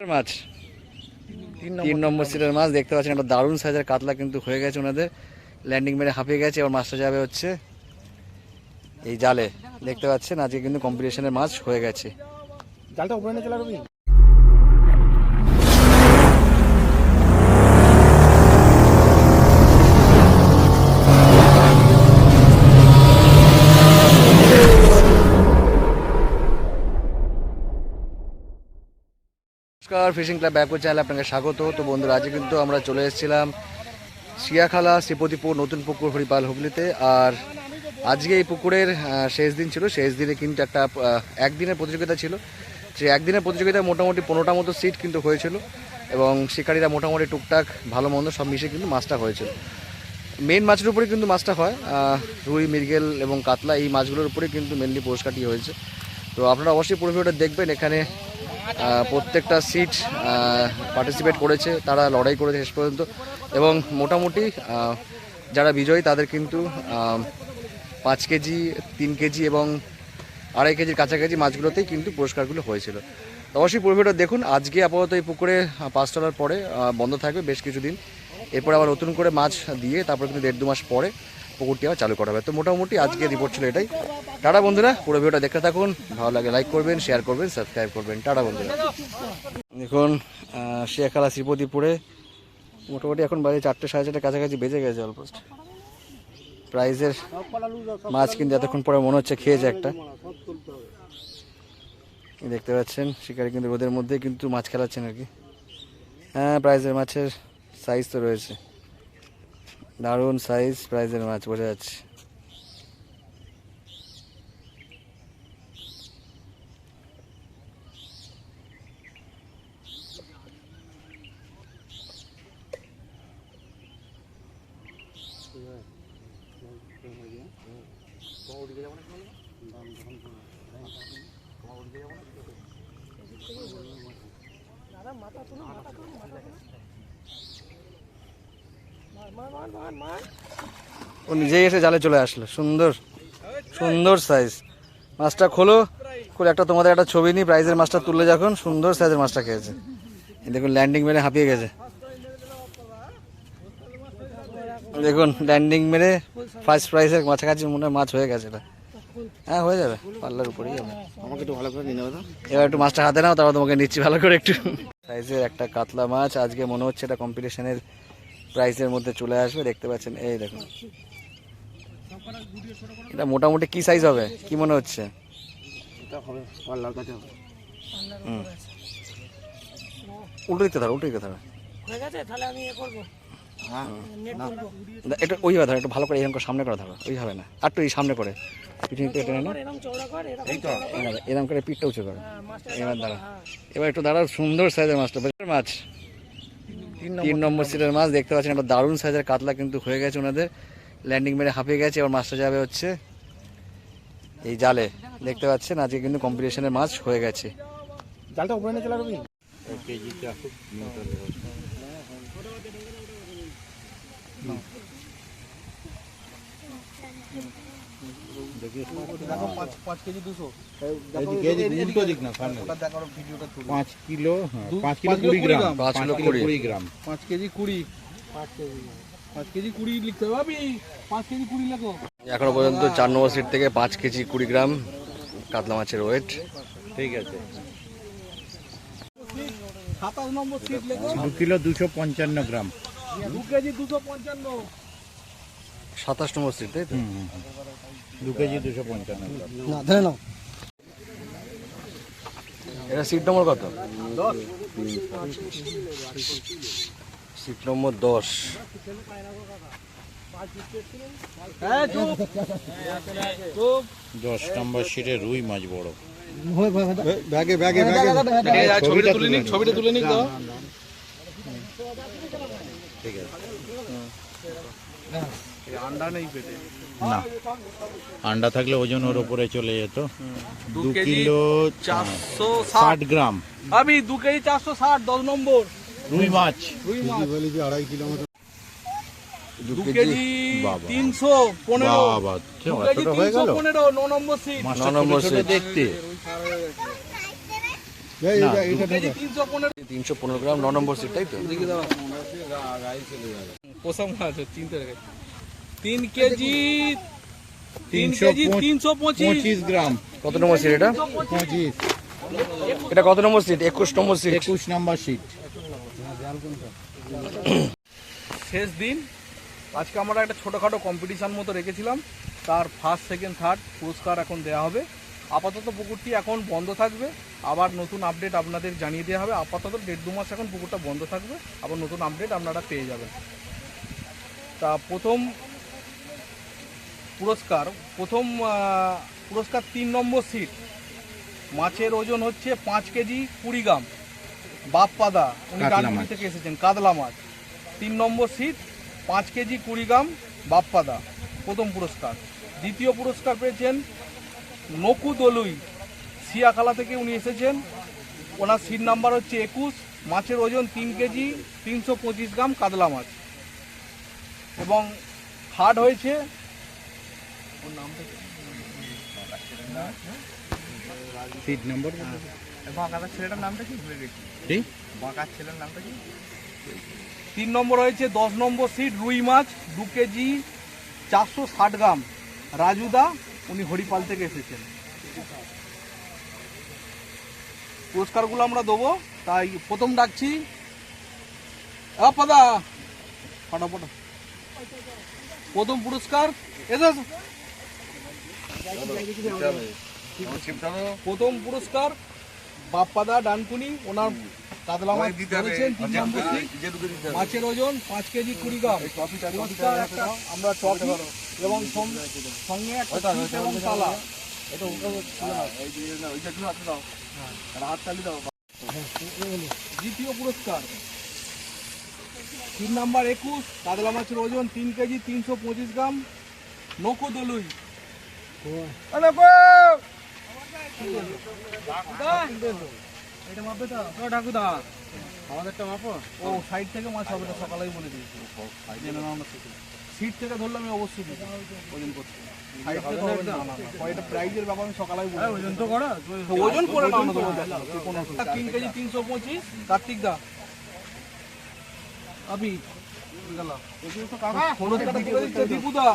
মাছ 3 নম্বর সিটের মাছ দেখতে পাচ্ছেন, একটা দারুণ সাইজের কাতলা কিন্তু হয়ে গেছে ওনাদের। ল্যান্ডিং মেরে হাঁপিয়ে গেছে, এবার মাছটা যাবে হচ্ছে এই জালে। দেখতে পাচ্ছেন আজকে কিন্তু কম্পিটিশনের মাছ হয়ে গেছে। জালটা উপরে নিয়ে চলে রবি। নমস্কার, ফিশিং ক্লাব ব্যাকওয়ার্ড চ্যানেলে আপনাকে স্বাগত। তো বন্ধুরা, আজকে কিন্তু আমরা চলে এসেছিলাম শিয়াখালা শ্রীপতিপুর নতুন পুকুর হরিপাল হুগলিতে। আর আজকে এই পুকুরের শেষ দিন ছিল। শেষ দিনে কিন্তু একটা একদিনের প্রতিযোগিতা ছিল। যে একদিনের প্রতিযোগিতায় মোটামুটি 15টা মতো সিট কিন্তু হয়েছিল এবং শিকারীরা মোটামুটি টুকটাক ভালো মন্দ সব মিশে কিন্তু মাছটা হয়েছিল। মেন মাছের উপরে কিন্তু মাছটা হয়, রুই, মৃগেল এবং কাতলা, এই মাছগুলোর উপরে কিন্তু মেনলি পুরস্কারটি হয়েছে। তো আপনারা অবশ্যই পুরো ভিডিওটা দেখবেন। এখানে প্রত্যেকটা সিট পার্টিসিপেট করেছে, তারা লড়াই করেছে শেষ পর্যন্ত এবং মোটামুটি যারা বিজয়ী তাদের কিন্তু 5 কেজি, 3 কেজি এবং 2.5 কেজির কাছাকাছি মাছগুলোতেই কিন্তু পুরস্কারগুলো হয়েছিল। তো অবশ্যই পুরো ভিডিওটা দেখুন। আজকে আপাতত এই পুকুরে 5 টলার পরে বন্ধ থাকবে বেশ কিছুদিন, এরপর আবার নতুন করে মাছ দিয়ে তারপর কিন্তু 1.5-2 মাস পরে পুকুরটি আবার চালু করা হবে। তো মোটামুটি আজকে রিপোর্ট ছিল এটাই। টাটা বন্ধুরা, পুরো ভিডিওটা দেখতে থাকুন। ভালো লাগে লাইক করবেন, শেয়ার করবেন, সাবস্ক্রাইব করবেন। টাটা বন্ধুরা। দেখুন শিয়াখালা শ্রীপতিপুরে মোটামুটি এখন বাজে 4টে, 4:30 কাছাকাছি বেজে গেছে অলমোস্ট। প্রাইজের মাছ কিন্তু এতক্ষণ পরে মনে হচ্ছে খেয়েছে একটা। দেখতে পাচ্ছেন শিকারি কিন্তু রোদের মধ্যে কিন্তু মাছ খেলাচ্ছেন আর কি। হ্যাঁ, প্রাইজের মাছের সাইজ তো রয়েছে, দারুণ সাইজ প্রাইজের মাছ, বোঝা যাচ্ছে। ও নিজেই এসে জালে চলে আসলো। সুন্দর সুন্দর সাইজ মাছটা। খোলো খুলে একটা তোমাদের একটা ছবি নিই। প্রাইজের মাছটা তুললে যখন সুন্দর সাইজের মাছটা খেয়েছে। দেখুন ল্যান্ডিং মেরে হাঁপিয়ে গেছে। দেখুন ল্যান্ডিং মেরে ফার্স্ট প্রাইজের কাছাকাছি মনে হয় মাছ হয়ে গেছে এটা। হ্যাঁ, হয়ে যাবে, পাল্লার উপরেই হবে। আমাকে একটু ভালো করে নিয়ে নেবে তো। এবার একটু মাছটা হাতে নাও, তারপর তোমাকে নিচ্ছি ভালো করে একটু। সাইজের একটা কাতলা মাছ আজকে মনে হচ্ছে এটা কম্পিটিশনের প্রাইসের মধ্যে চলে আসবে। দেখতে পাচ্ছেন, এই দেখুন এটা মোটামুটি কি সাইজ হবে কি মনে হচ্ছে? উল্টো দিতে ধরো, উল্টো দিতে ধরো। এটা ওইভাবে ধরো, একটু ভালো করে এরকম সামনে করে ধরো। ওই হবে না, আর একটু এই সামনে করে পিছনে টেনে নাও, এরকম করে পিঠটা উঁচু করো। এবার দাঁড়া, এবার একটু দাঁড়াও। সুন্দর সাইজের মাছটা, মাছ 3 নম্বর সিটের মাছ দেখতে পাচ্ছেন, একটা দারুণ সাইজের কাতলা কিন্তু হয়ে গেছে ওনাদের। ল্যান্ডিং মেরে হাঁপিয়ে গেছে, এবার মাছটা যাবে হচ্ছে এই জালে। দেখতে পাচ্ছেন আজকে কিন্তু কম্পিটিশনের মাছ হয়ে গেছে। জালটা উপরে নিয়ে চলে রবি। দেখো 5 কেজি 200। উল্টো দিক না, সামনে দেখো ভিডিওটা তুলো। 5 কিলো 20 গ্রাম। 5 কিলো 20 গ্রাম। 5 কেজি 20। 5 কেজি 20 লিখতে হবে ভাবি। 5 কেজি 20 লেখো। এখনো পর্যন্ত 4 নম্বর সিট থেকে 5 কেজি 20 গ্রাম কাতলা মাছের ওয়েট। ঠিক আছে। 27 নম্বর সিট লেখো। 2 কিলো 255 গ্রাম। 2 কেজি 255। 27 নম্বর সিট, তাই তো? 2 কেজি 255 গ্রাম। না ধরে নাও। এটা সিট নম্বর কত? 10। Seat number 10। হ্যাঁ, চুপ 10 নম্বর সিটে রুই মাছ বড়। ব্যাগে ব্যাগে ব্যাগে ছবিটা তুলে নিক দাও। ঠিক আছে। আন্ডা নেই পেটে না, আন্ডা থাকলে ওজন ওর উপরে চলে যেত। 2 কিলো 460 গ্রাম। আমি 2 কেজি 460 10 নম্বর রুই মাছ। বলি যে 2.5 কিলো মতো। 2 2 কেজি 315। বাবা, 2 কেজি এতটা হয়ে গেল। 315 9 নম্বর সিট। মাছটা 9 নম্বর ছোট ছোট সিট। দেখতে। 315 গ্রাম 9 নম্বর সিট, তাই তো? পোষা মাছ চিনতে রেখে 3 কেজি 325 গ্রাম। কত নম্বর সিট এটা? 25, এটা কত number seat? 21 number seat. 21 number seat. শেষ দিন আজকে আমরা একটা ছোটোখাটো কম্পিটিশান মতো রেখেছিলাম, তার ফার্স্ট সেকেন্ড থার্ড পুরস্কার এখন দেওয়া হবে। আপাতত পুকুরটি এখন বন্ধ থাকবে, আবার নতুন আপডেট আপনাদের জানিয়ে দেওয়া হবে। আপাতত 1.5-2 মাস এখন পুকুরটা বন্ধ থাকবে, আবার নতুন আপডেট আপনারা পেয়ে যাবেন। তা প্রথম পুরস্কার 3 নম্বর সিট, মাছের ওজন হচ্ছে 5 কেজি 20 গ্রাম, বাপ্পাদা, উনি কাতলা ডানকুনি মাছ। থেকে এসেছেন, কাতলা মাছ। 3 নম্বর সিট 5 কেজি 20 গ্রাম, বাপ্পাদা, প্রথম পুরস্কার। দ্বিতীয় পুরস্কার পেয়েছেন নকু দলুই, সিয়াখালা থেকে উনি এসেছেন, ওনার সিট নাম্বার হচ্ছে 21, মাছের ওজন 3 কেজি 325 গ্রাম, কাতলা মাছ। এবং থার্ড হয়েছে সিট নম্বর ছেলেটার নামটা কি ভুলে গেছি, ঠিক? বাঁকার ছেলের নামটা কি? 3 নম্বর হয়েছে 10 নম্বর সিট, রুই মাছ 2 কেজি 460 গ্রাম, রাজুদা, উনি হরিপাল থেকে এসেছেন। পুরস্কারগুলো আমরা দেবো, তাই প্রথম ডাকছি আপাদা ফটাফট। প্রথম পুরস্কার এসো। প্রথম পুরস্কার বাপ্পাদা ডানকুনি, ওনার কাতলা মাছ ধরেছেন 3 নম্বর সিট, মাছের ওজন 5 কেজি 20 গ্রাম। পুরস্কার একটা আমরা ট্রফি এবং সঙ্গে একটা চিপস এবং তালা। দ্বিতীয় পুরস্কার 3 নাম্বার 21, কাতলা মাছের ওজন 3 কেজি 325 গ্রাম, নকু দলুই। আমাদেরটা মাপো। ও সাইড থেকে মাছ হবে, সকালেই বলে দিয়েছি। সিট থেকে ধরলে আমি অবশ্যই দিই ওজন করতে। সাইড থেকে হবে না, এটা প্রাইজের ব্যাপার, আমি সকালেই বলে ওজন তো করো, ওজন করে নাও না তোমার। 3 কেজি 325, কার্তিক দা আবি গেল পুরস্কারটা তুলে দিচ্ছে দীপুদা।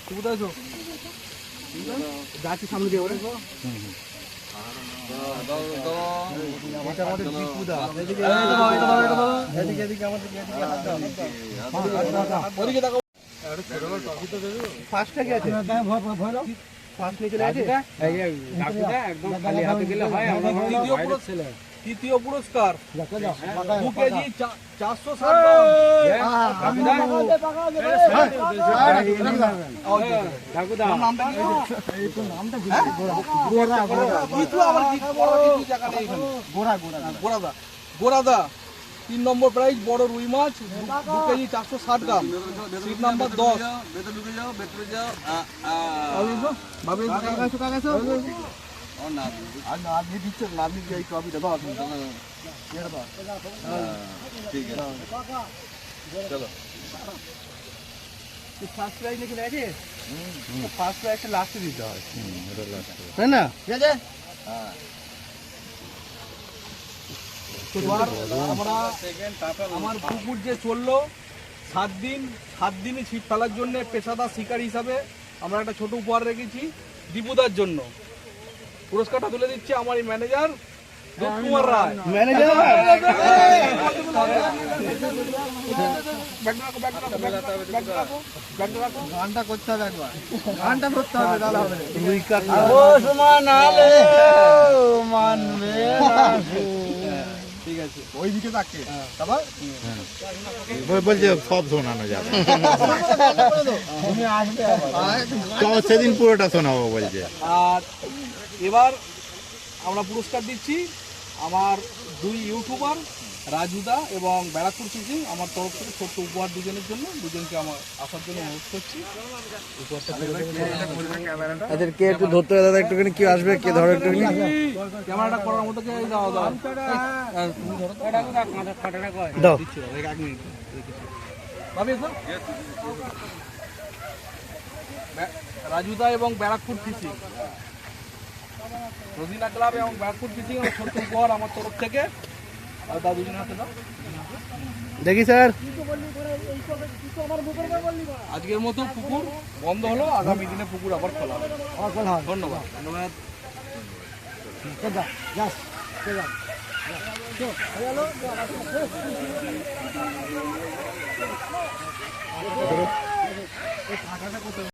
দীপুদা এসো, যাচ্ছি সামনে দিয়ে ওরে। এটা আমাদের দীপুদা, এদিকে এদিকে আমাদের ওদিকে দেখো। ফার্স্টটা কি আছে? ফার্স্ট নিয়ে চলে আছে। তৃতীয় পুরস্কার 2 কেজি 460 গ্রাম। গোরাদা 3 নম্বর প্রাইজ, বড় রুই মাছ 2 কেজি 460 গ্রাম, সিট নাম্বার 10। ফার্স্ট প্রাইজ নাকি আছে, ফার্স্ট প্রাইজটা লাস্টে দিতে হয়, তাই না? ঠিক আছে। আমার পুকুর যে চললো 7 দিন, 7 দিনই ছিপ ফেলার জন্য পেশাদার শিকারী হিসাবে আমরা একটা ছোট উপহার রেখেছি দীপুদার জন্য। পুরস্কারটা তুলে দিচ্ছে আমার এই ম্যানেজার কুমার রায়। গানটা করতে হবে, একবার গানটা করতে হবে, তাহলে হবে। ঠিক আছে, ওই দিকে তাকে তারপর বলছে সব শোনানো যাবে। সেদিন পুরোটা শোনাবো বলছে। আর এবার আমরা পুরস্কার দিচ্ছি আমার 2 ইউটিউবার রাজুদা এবং ব্যারাকপুর ফিশিং, আমার তরফ থেকে ছোট্ট উপহার দুজনের জন্য, দুজনকে আমার আসার জন্য অনুরোধ করছি। আচ্ছা, কে একটু ধরতে হবে দাদা, একটুখানি কি আসবে, কে ধরো একটুখানি। ক্যামেরাটা করার মতো কে দাও দাও দাও। দিচ্ছি, 1 মিনিট ভাবি এসো। রাজুদা এবং ব্যারাকপুর ফিশিং রোজিনা ক্লাব এবং ব্যাকফুট ফিশিং এবং ছোট্ট উপহার আমার তরফ থেকে। আর দাদু দুজনে হাতে দাও। দেখি স্যার। আজকের মতো পুকুর বন্ধ হলো, আগামী দিনে পুকুর আবার খোলা হবে। ধন্যবাদ। ধন্যবাদ।